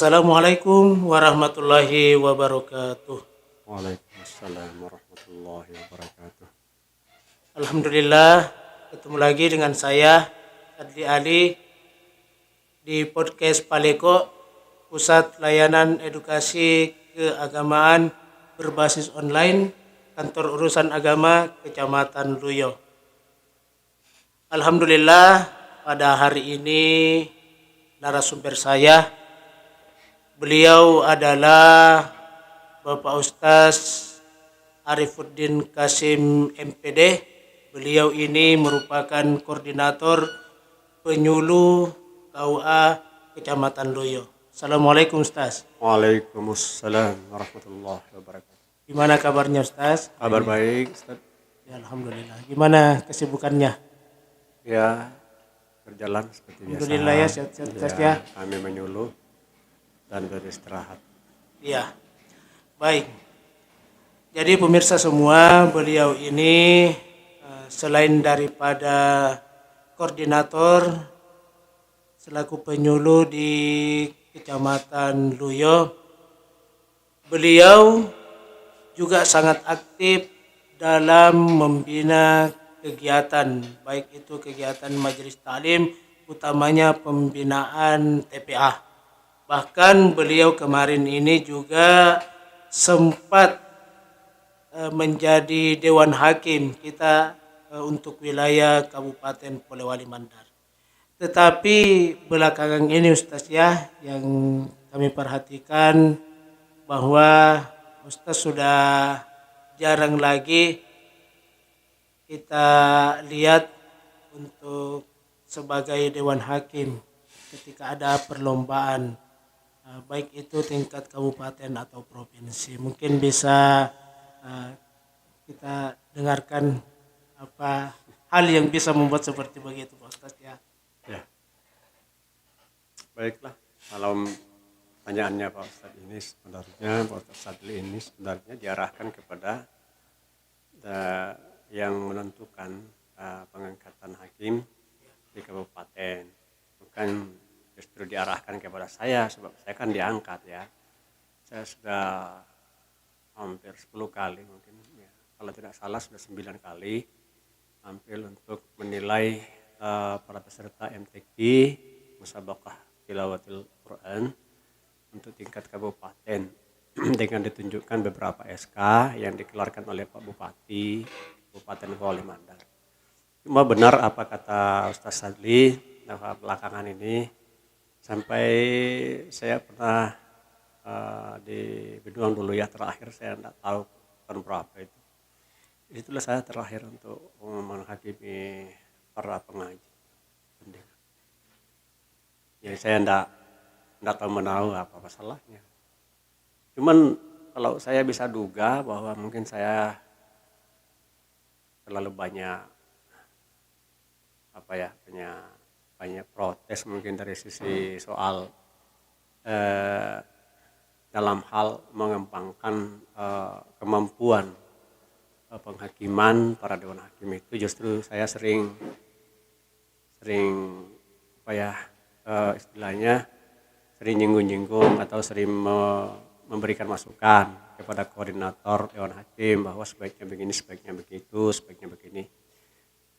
Assalamualaikum warahmatullahi wabarakatuh. Waalaikumsalam warahmatullahi wabarakatuh. Alhamdulillah, ketemu lagi dengan saya Adli Ali di podcast Paleko, Pusat Layanan Edukasi Keagamaan Berbasis Online, Kantor Urusan Agama Kecamatan Luyo. Alhamdulillah, pada hari ini narasumber saya, beliau adalah Bapak Ustaz Arifuddin Kasim MPD. Beliau ini merupakan koordinator penyuluh KUA Kecamatan Luyo. Assalamualaikum Ustaz. Waalaikumsalam warahmatullahi wabarakatuh. Gimana kabarnya Ustaz? Kabar baik, Ustaz. Ya, Alhamdulillah. Gimana kesibukannya? Ya, berjalan seperti biasa. Alhamdulillah ya, sehat-sehat Ustaz ya. Kami menyuluh dan beristirahat. Iya. Baik. Jadi pemirsa semua, beliau ini selain daripada koordinator selaku penyuluh di Kecamatan Luyo, beliau juga sangat aktif dalam membina kegiatan, baik itu kegiatan majelis taklim, utamanya pembinaan TPA. Bahkan beliau kemarin ini juga sempat menjadi Dewan Hakim kita untuk wilayah Kabupaten Polewali Mandar. Tetapi belakangan ini Ustaz ya, yang kami perhatikan bahwa Ustaz sudah jarang lagi kita lihat untuk sebagai Dewan Hakim ketika ada perlombaan, baik itu tingkat kabupaten atau provinsi. Mungkin bisa kita dengarkan apa hal yang bisa membuat seperti begitu Pak Ustaz ya. Ya. Baiklah, kalau pertanyaannya Pak Ustaz ini sebenarnya, Pak Ustaz Sadli ini sebenarnya diarahkan kepada yang menentukan pengangkatan hakim di kabupaten. Bukan justru diarahkan kepada saya, sebab saya kan diangkat ya. Saya sudah hampir 10 kali mungkin ya. Kalau tidak salah sudah 9 kali tampil untuk menilai para peserta MTQ Musabaqah Tilawatil Quran untuk tingkat kabupaten dengan ditunjukkan beberapa SK yang dikeluarkan oleh Pak Bupati Kabupaten Polewali Mandar. Cuma benar apa kata Ustaz Sadli belakangan ini, sampai saya pernah di Benuang dulu ya, terakhir saya tidak tahu tahun berapa itu. Itulah saya terakhir untuk menghakimi para pengaji. Jadi saya tidak tahu menahu apa masalahnya. Cuman kalau saya bisa duga bahwa mungkin saya terlalu banyak banyak protes mungkin dari sisi soal dalam hal mengembangkan kemampuan penghakiman para dewan hakim itu. Justru saya sering istilahnya sering nyinggung atau sering memberikan masukan kepada koordinator dewan hakim bahwa sebaiknya begini, sebaiknya begitu, sebaiknya begini.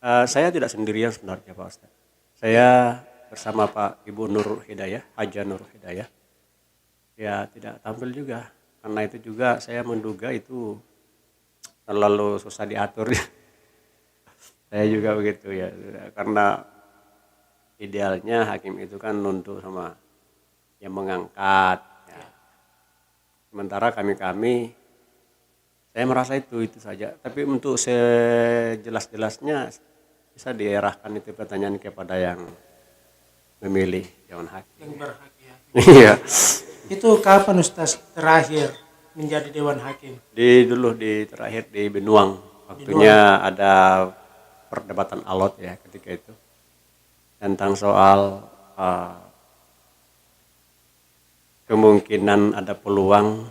Saya tidak sendirian sebenarnya Pak Ustaz. Saya bersama Pak Ibu Nur Hidayah, Haja Nur Hidayah. Ya tidak tampil juga. Karena itu juga saya menduga itu terlalu susah diatur. Saya juga begitu ya. Karena idealnya hakim itu kan nunduk sama yang mengangkat. Ya. Sementara kami saya merasa itu saja. Tapi untuk sejelas-jelasnya bisa diarahkan itu pertanyaan kepada yang memilih dewan hakim. Yang berhak ya. Iya. Itu kapan Ustaz terakhir menjadi Dewan Hakim? Terakhir di Benuang. Waktunya ada perdebatan alot ya ketika itu. Tentang soal kemungkinan ada peluang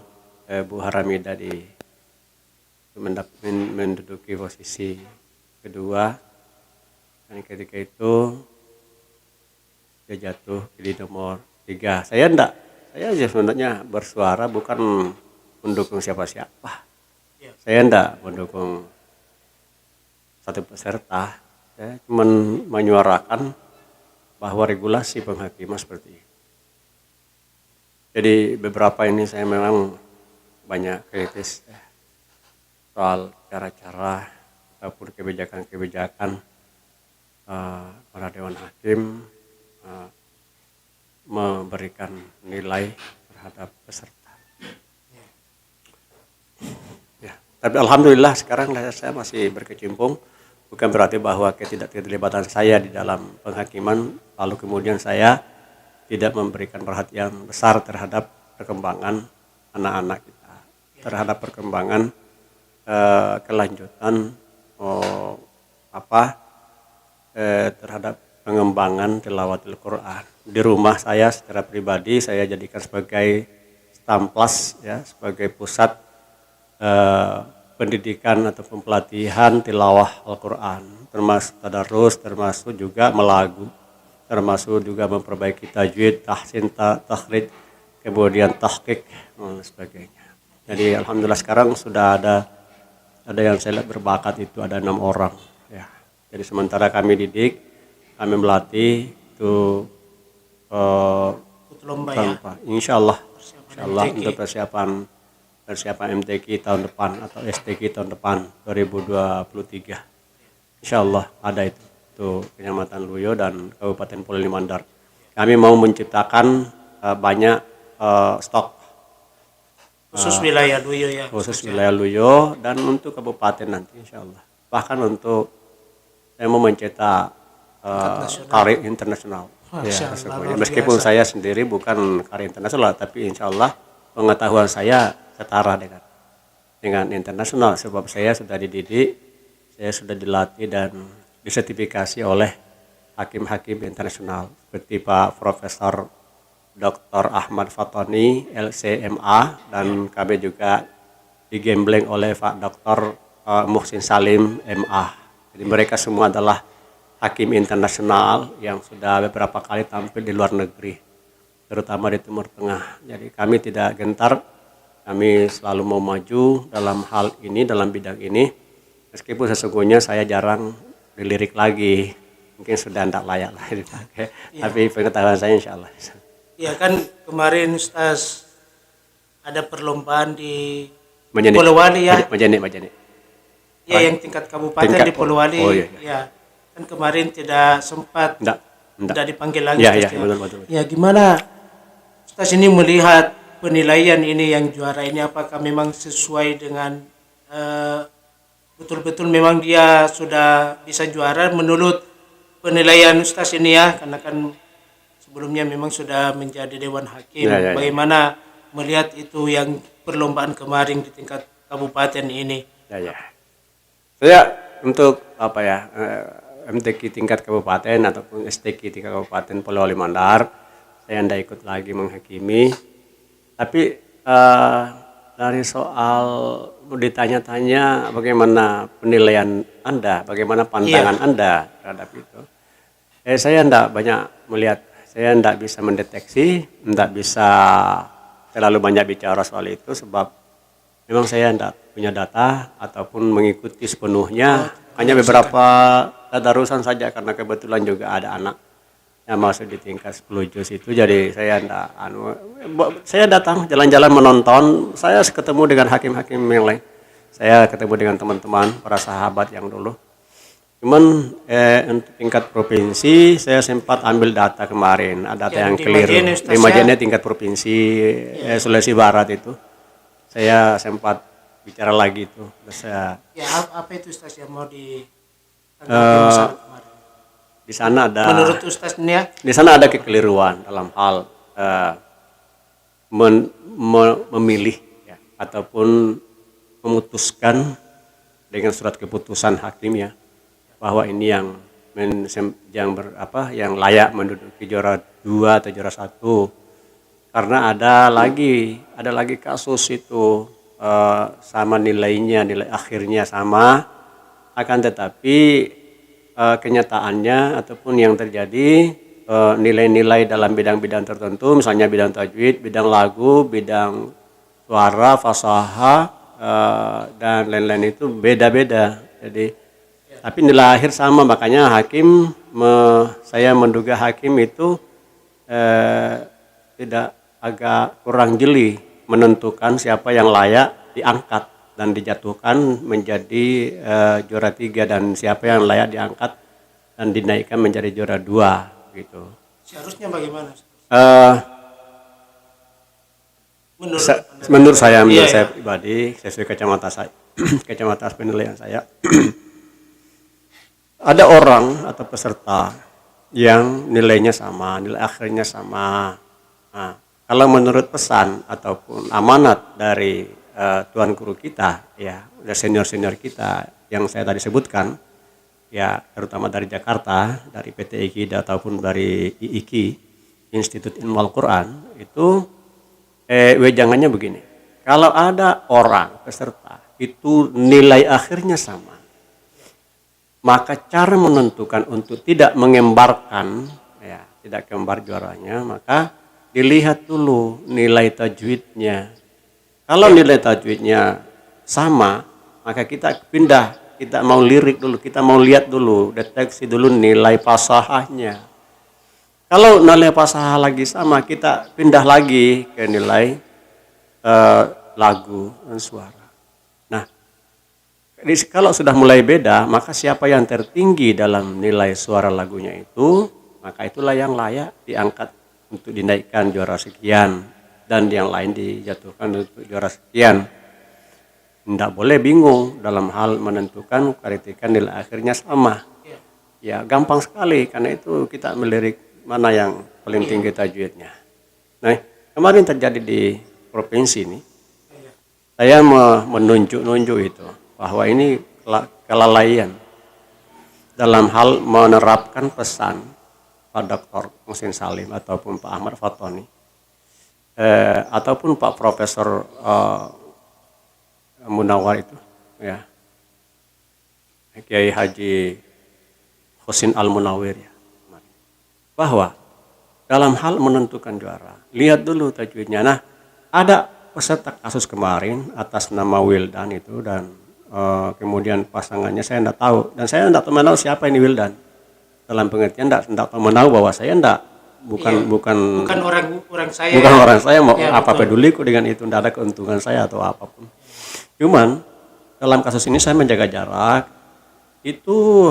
Bu Haramida menduduki posisi kedua. Dan ketika itu dia jatuh di nomor 3. Saya saya sebenarnya bersuara bukan mendukung siapa-siapa. Ya. Saya enggak mendukung satu peserta. Saya cuma menyuarakan bahwa regulasi penghakiman seperti itu. Jadi beberapa ini saya memang banyak kritis ya, soal cara-cara ataupun kebijakan-kebijakan para dewan hakim memberikan nilai terhadap peserta. Ya, tapi alhamdulillah sekarang saya masih berkecimpung. Bukan berarti bahwa ketidakterlibatan saya di dalam penghakiman lalu kemudian saya tidak memberikan perhatian besar terhadap perkembangan anak-anak kita, terhadap perkembangan kelanjutan terhadap pengembangan tilawatil Quran. Di rumah saya secara pribadi saya jadikan sebagai stamplas ya, sebagai pusat pendidikan atau pelatihan tilawah Al-Quran, termasuk tadarus, termasuk juga melagu, termasuk juga memperbaiki tajwid, tahsin, takhrij, kemudian tahqiq dan sebagainya. Jadi alhamdulillah sekarang sudah ada yang saya lihat berbakat itu ada 6 orang ya. Jadi sementara kami didik, kami melatih itu lomba ya. Insya Allah MTQ. untuk persiapan MTQ tahun depan atau STQ tahun depan 2023. Insya Allah ada itu Kecamatan Luyo dan Kabupaten Polili Mandar. Kami mau menciptakan banyak stok Khusus wilayah Luyo ya. khusus wilayah Luyo dan untuk kabupaten nanti insya Allah. Bahkan untuk saya mau mencetak karir internasional. Ya, semuanya. Meskipun saya sendiri bukan karir internasional, tapi insya Allah pengetahuan saya setara dengan internasional sebab saya sudah dididik, saya sudah dilatih dan disertifikasi oleh hakim-hakim internasional seperti Pak Profesor Dr. Ahmad Fatoni LCMA dan kami juga digembleng oleh Pak Dr. Muhsin Salim MA. Jadi mereka semua adalah hakim internasional yang sudah beberapa kali tampil di luar negeri, terutama di Timur Tengah. Jadi kami tidak gentar, kami selalu mau maju dalam hal ini, dalam bidang ini. Meskipun sesungguhnya saya jarang dilirik lagi, mungkin sudah tidak layak lah dipakai. Ya. Tapi pengetahuan saya insya Allah. Ya kan kemarin Ustaz ada perlombaan di Majene. Polewali ya. Majene. Ya yang tingkat kabupaten di Polewali. Oh, iya. Ya. Kan kemarin tidak sempat tidak dipanggil lagi. Ya, betul. Ya gimana Ustaz ini melihat penilaian ini yang juara ini, apakah memang sesuai dengan betul-betul memang dia sudah bisa juara menurut penilaian Ustaz ini ya, karena kan sebelumnya memang sudah menjadi Dewan Hakim. Ya. Bagaimana melihat itu yang perlombaan kemarin di tingkat kabupaten ini? Ya. Saya untuk MTQ tingkat kabupaten ataupun STQ tingkat kabupaten Polewali Mandar, saya tidak ikut lagi menghakimi. Tapi dari soal ditanya-tanya bagaimana penilaian Anda, bagaimana pandangan Anda terhadap itu. Saya tidak banyak melihat, saya tidak bisa mendeteksi, tidak bisa terlalu banyak bicara soal itu sebab memang saya tidak punya data ataupun mengikuti sepenuhnya. Hanya beberapa tadarusan saja karena kebetulan juga ada anak yang masuk di tingkat 10 juz itu, jadi saya datang jalan-jalan menonton, saya ketemu dengan hakim-hakim yang lain, saya ketemu dengan teman-teman para sahabat yang dulu. Cuman untuk tingkat provinsi saya sempat ambil data kemarin, ada data yang keliru. Di Majene tingkat provinsi Sulawesi Barat itu saya sempat bicara lagi itu. Apa itu Ustaz yang mau ditanggapi kemarin? Di sana ada, menurut Ustaznya, di sana ada kekeliruan dalam hal memilih ya, ataupun memutuskan dengan surat keputusan hakim ya, bahwa ini yang layak menduduki juara 2 atau juara 1. Karena ada lagi kasus itu sama nilainya, nilai akhirnya sama, akan tetapi kenyataannya ataupun yang terjadi nilai-nilai dalam bidang-bidang tertentu, misalnya bidang tajwid, bidang lagu, bidang suara, fasaha, dan lain-lain itu beda-beda. Jadi, tapi nilai akhir sama, makanya saya menduga hakim itu tidak agak kurang jeli menentukan siapa yang layak diangkat dan dijatuhkan menjadi juara 3 dan siapa yang layak diangkat dan dinaikkan menjadi juara 2 gitu. Seharusnya bagaimana? Menurut saya pribadi, sesuai kacamata penilaian saya, ada orang atau peserta yang nilainya sama, nilai akhirnya sama. Nah, kalau menurut pesan ataupun amanat dari tuan guru kita, ya, senior-senior kita yang saya tadi sebutkan, ya, terutama dari Jakarta, dari PT IKI ataupun dari IIKI, Institut Ilmu Al-Quran, itu wejangannya begini. Kalau ada orang peserta itu nilai akhirnya sama, maka cara menentukan untuk tidak mengembarkan, ya, tidak kembar juaranya, maka dilihat dulu nilai tajwidnya. Kalau nilai tajwidnya sama, maka kita pindah, kita mau lirik dulu, kita mau lihat dulu, deteksi dulu nilai fasahahnya. Kalau nilai fasahah lagi sama, kita pindah lagi ke nilai lagu dan suara. Nah, kalau sudah mulai beda, maka siapa yang tertinggi dalam nilai suara lagunya itu, maka itulah yang layak diangkat untuk dinaikkan juara sekian dan yang lain dijatuhkan untuk juara sekian. Tidak boleh bingung dalam hal menentukan kriteria nilai akhirnya sama. Ya, gampang sekali karena itu kita melirik mana yang paling tinggi tajwidnya. Nah, kemarin terjadi di provinsi ini, saya menunjuk itu bahwa ini kelalaian dalam hal menerapkan pesan Pak Dr. Muhsin Salim ataupun Pak Ahmad Fatoni ataupun Pak Profesor Munawar itu, ya, Kiai Haji Husin Al-Munawir, ya, bahwa dalam hal menentukan juara, lihat dulu tajwidnya. Nah, ada peserta kasus kemarin atas nama Wildan itu dan kemudian pasangannya saya tidak tahu dan saya tidak tahu siapa ini Wildan. Dalam pengertian tidak tahu bahwa saya bukan orang saya mau ya, apa peduliku dengan itu, tidak ada keuntungan saya atau apapun. Cuman dalam kasus ini saya menjaga jarak. Itu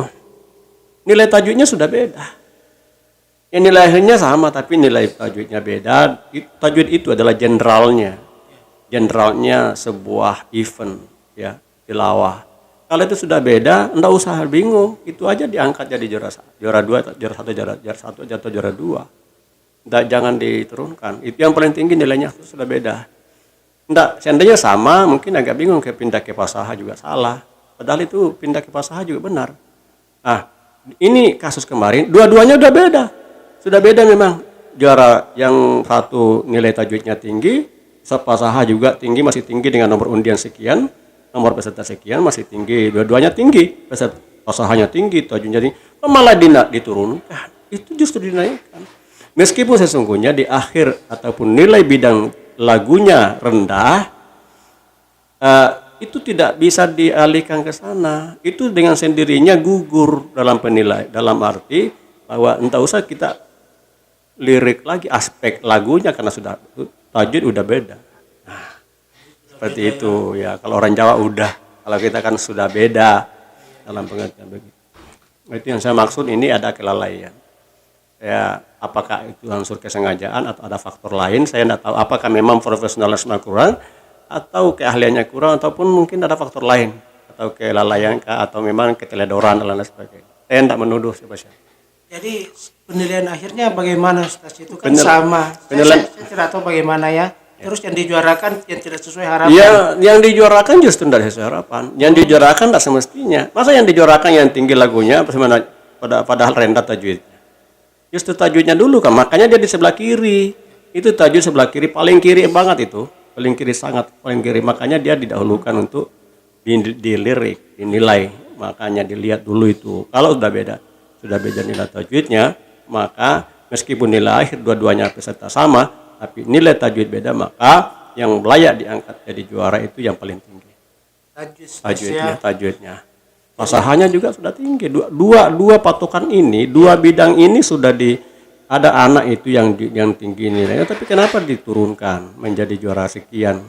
nilai tajwidnya sudah beda. Yang nilai akhirnya sama tapi nilai tajwidnya beda. Tajwid itu adalah generalnya sebuah event, ya, tilawah. Kalau itu sudah beda, enggak usah bingung. Itu aja diangkat jadi juara 2, juara 1, jatuh juara 2. Jangan diturunkan. Itu yang paling tinggi nilainya sudah beda. Enggak, seandainya sama, mungkin agak bingung pindah ke fasaha juga salah. Padahal itu pindah ke fasaha juga benar. Nah, ini kasus kemarin, dua-duanya udah beda. Sudah beda memang. Juara yang satu nilai tajwidnya tinggi, fasaha juga tinggi, masih tinggi dengan nomor undian sekian, nomor peserta sekian masih tinggi, dua-duanya tinggi, fasahanya tinggi, tajwidnya tinggi, malah diturunkan, itu justru dinaikkan. Meskipun sesungguhnya di akhir ataupun nilai bidang lagunya rendah, itu tidak bisa dialihkan ke sana. Itu dengan sendirinya gugur dalam penilaian, dalam arti bahwa entah usah kita lirik lagi aspek lagunya karena sudah tajwid udah beda. Nah, seperti itu ya. Kalau orang Jawa udah, kalau kita kan sudah beda dalam pengertian begitu. Itu yang saya maksud, ini ada kelalaian. Ya, apakah itu unsur kesengajaan atau ada faktor lain, saya tidak tahu. Apakah memang profesionalisme kurang atau keahliannya kurang ataupun mungkin ada faktor lain atau kelalaian atau memang keteledoran dan lain sebagainya. Saya tidak menuduh siapa-siapa. Jadi penilaian akhirnya bagaimana Ustaz? Itu kan sama. Saya tidak tahu bagaimana ya. Terus yang dijuarakan yang tidak sesuai harapan. Ya, yang dijuarakan justru tidak sesuai harapan. Yang dijuarakan tidak semestinya. Masa yang dijuarakan yang tinggi lagunya padahal rendah tajwidnya. Justru tajwidnya dulu kan, makanya dia di sebelah kiri. Itu tajwid sebelah kiri, paling kiri banget itu. Paling kiri, sangat paling kiri. Makanya dia didahulukan untuk dilirik, dinilai. Makanya dilihat dulu itu. Kalau sudah beda nilai tajwidnya, maka meskipun nilai akhir dua-duanya peserta sama, tapi nilai tajwid beda, maka yang layak diangkat jadi juara itu yang paling tinggi. Tajwidnya. Fasahahnya juga sudah tinggi. Dua patokan ini, dua bidang ini sudah ada anak itu yang tinggi nilainya, tapi kenapa diturunkan menjadi juara sekian,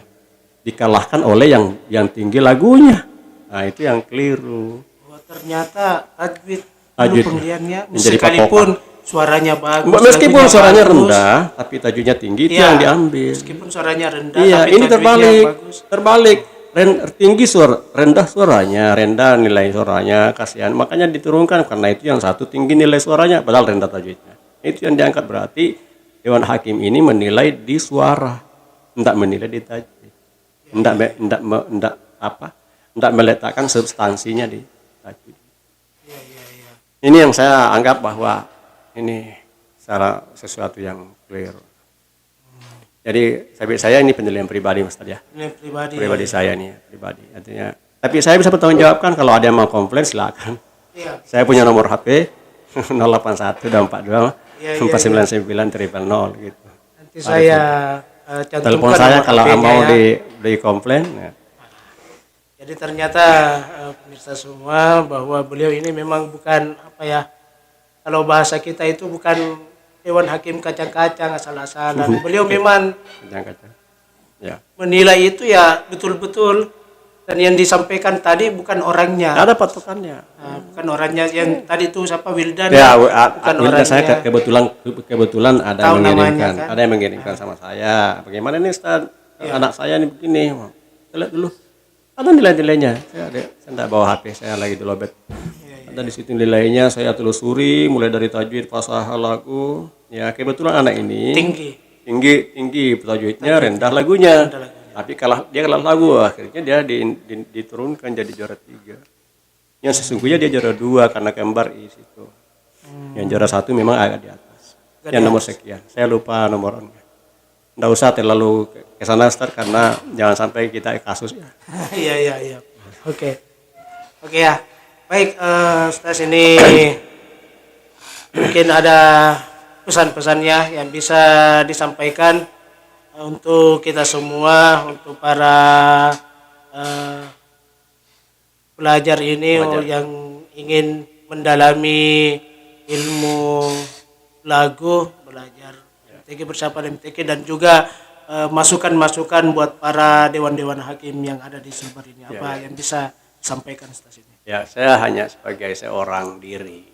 dikalahkan oleh yang tinggi lagunya. Nah, itu yang keliru. Ternyata tajwid pemilihannya menjadi sekalipun suaranya bagus, meskipun suaranya rendah tapi tajwidnya tinggi, itu yang diambil. Meskipun suaranya rendah tapi ini terbalik. Tinggi rendah suaranya, rendah nilai suaranya, kasihan, makanya diturunkan karena itu yang satu tinggi nilai suaranya padahal rendah tajwidnya. Itu yang diangkat, berarti Dewan Hakim ini menilai di suara, tidak menilai di tajwid. Tidak meletakkan substansinya di tajwid. Ini yang saya anggap bahwa ini sesuatu yang clear. Jadi saya ini penilaian pribadi, Mas Tadi ya. Pribadi saya nih, pribadi. Artinya, tapi saya bisa bertanggung jawabkan kalau ada yang mau komplain silakan. Iya. Saya punya nomor HP 081 dan 42 499 000 gitu. Nanti saya cantumkan telepon saya kalau mau di komplain. Ya. Jadi ternyata pemirsa semua bahwa beliau ini memang bukan kalau bahasa kita itu bukan Dewan Hakim kacang-kacang asal-asalan. Beliau memang menilai itu ya betul-betul, dan yang disampaikan tadi bukan orangnya. Ada patokannya. Bukan orangnya yang tadi itu siapa, Wildan. Ya, bukan orangnya. Saya kebetulan ada yang mengirimkan, kan? Ada yang mengirimkan sama saya. Bagaimana nih Ustaz? Anak saya ini begini. Lihat dulu. Ada nilai-nilainya. Saya tidak bawa HP, saya lagi di lobet. Ada di situ nilainya, saya telusuri mulai dari tajwid, fasahah lagu. Ya, kebetulan anak ini tinggi tajwidnya, rendah lagunya. Tapi dia kalah lagu, akhirnya dia diturunkan jadi juara 3. Yang sesungguhnya dia juara 2 karena kembar di situ. Yang juara 1 memang agak di atas. Yang nomor sekian, saya lupa nomornya. Nggak usah terlalu ke sana Ustaz, karena jangan sampai kita kasus ya. Iya. Oke ya. Baik, Ustaz, ini mungkin ada pesan-pesannya yang bisa disampaikan untuk kita semua, untuk para pelajar ini yang ingin mendalami ilmu lagu, belajar MTQ bersama MTQ, dan juga masukan-masukan buat para dewan-dewan hakim yang ada di Sumber ini. Apa yang bisa disampaikan Ustaz ini? Ya, saya hanya sebagai seorang diri.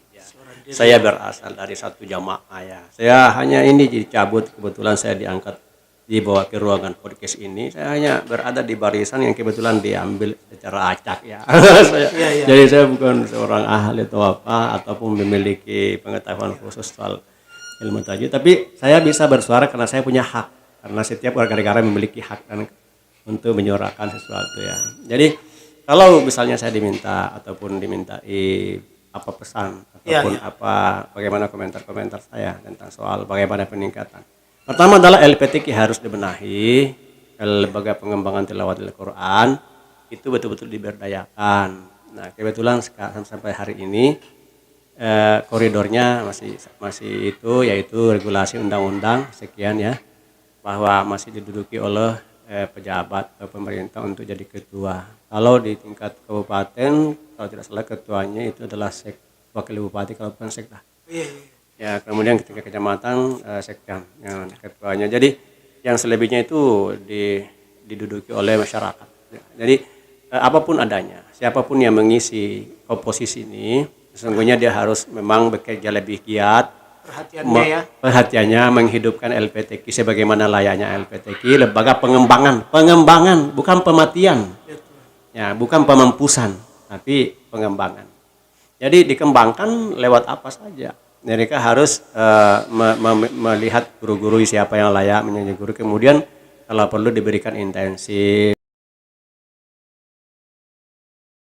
Saya berasal dari satu jamaah ya. Saya hanya ini dicabut, kebetulan saya diangkat, dibawa ke ruangan podcast ini. Saya hanya berada di barisan yang kebetulan diambil secara acak ya. Jadi saya bukan seorang ahli atau apa, ataupun memiliki pengetahuan khusus soal ilmu tajwid. Tapi saya bisa bersuara karena saya punya hak. Karena setiap warga negara memiliki hak untuk menyuarakan sesuatu ya. Jadi kalau misalnya saya dimintai apa pesan ataupun bagaimana komentar saya tentang soal bagaimana peningkatan. Pertama adalah LPTQ harus dibenahi, lembaga pengembangan tilawat Al-Quran itu betul-betul diberdayakan. Nah, kebetulan sampai hari ini koridornya masih itu, yaitu regulasi undang-undang sekian ya, bahwa masih diduduki oleh pejabat atau pemerintah untuk jadi ketua. Kalau di tingkat kabupaten, kalau tidak salah ketuanya itu adalah wakil bupati, kalau bukan sekda. Ya, kemudian ketika kecamatan sekda yang ketuanya. Jadi yang selebihnya itu diduduki oleh masyarakat. Jadi apapun adanya, siapapun yang mengisi komposisi ini, sesungguhnya dia harus memang bekerja lebih giat. Perhatiannya menghidupkan LPTQ sebagaimana layaknya LPTQ, lembaga pengembangan, bukan pematian. Ya, bukan pemampusan, tapi pengembangan. Jadi dikembangkan lewat apa saja. Mereka harus melihat guru-guru siapa yang layak menjadi guru, kemudian kalau perlu diberikan intensif